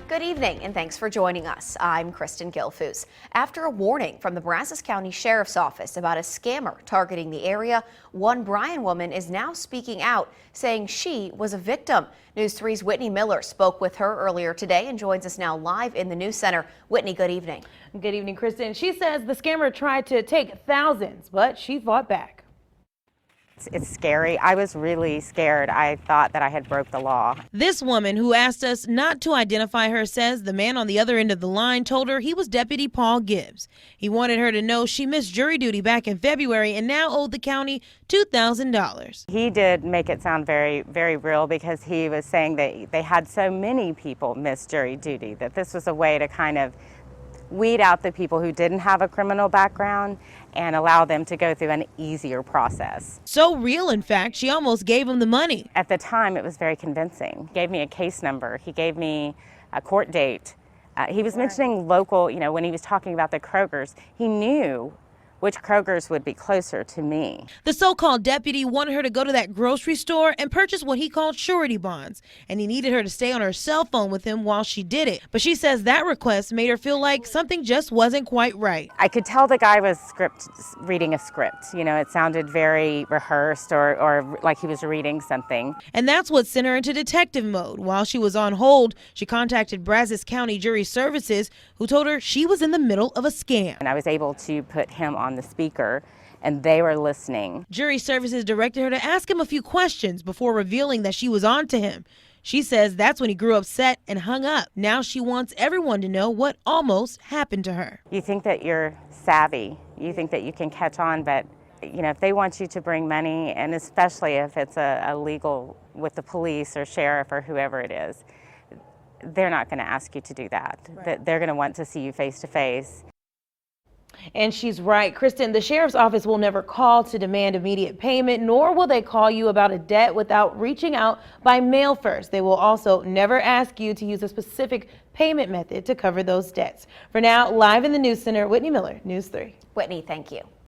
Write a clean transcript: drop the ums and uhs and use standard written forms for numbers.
Good evening and thanks for joining us. I'm Kristen Gilfoos. After a warning from the Brazos County Sheriff's Office about a scammer targeting the area, one Bryan woman is now speaking out, saying she was a victim. News 3's Whitney Miller spoke with her earlier today and joins us now live in the News Center. Whitney, good evening. Good evening, Kristen. She says the scammer tried to take thousands, but she fought back. It's scary. I was really scared. I thought that I had broke the law. This woman, who asked us not to identify her, says the man on the other end of the line told her he was Deputy Paul Gibbs. He wanted her to know she missed jury duty back in February and now owed the county $2,000. He did make it sound very, very real because he was saying that they had so many people miss jury duty, that this was a way to kind of weed out the people who didn't have a criminal background and allow them to go through an easier process. So real, in fact, she almost gave him the money. At the time, it was very convincing. He gave me a case number. He gave me a court date. He was mentioning local, when he was talking about the Krogers, he knew which Krogers would be closer to me. The so-called deputy wanted her to go to that grocery store and purchase what he called surety bonds, and he needed her to stay on her cell phone with him while she did it. But she says that request made her feel like something just wasn't quite right. I could tell the guy was reading a script. It sounded very rehearsed or like he was reading something. And that's what sent her into detective mode. While she was on hold, she contacted Brazos County Jury Services, who told her she was in the middle of a scam. And I was able to put him on the speaker, and they were listening. Jury Services directed her to ask him a few questions before revealing that she was on to him. She says that's when he grew upset and hung up. Now she wants everyone to know what almost happened to her. You think that you're savvy, you think that you can catch on, but if they want you to bring money, and especially if it's a legal with the police or sheriff or whoever it is, they're not going to ask you to do that. Right. They're going to want to see you face to face. And she's right, Kristen, the sheriff's office will never call to demand immediate payment, nor will they call you about a debt without reaching out by mail first. They will also never ask you to use a specific payment method to cover those debts. For now, live in the News Center, Whitney Miller, News 3. Whitney, thank you.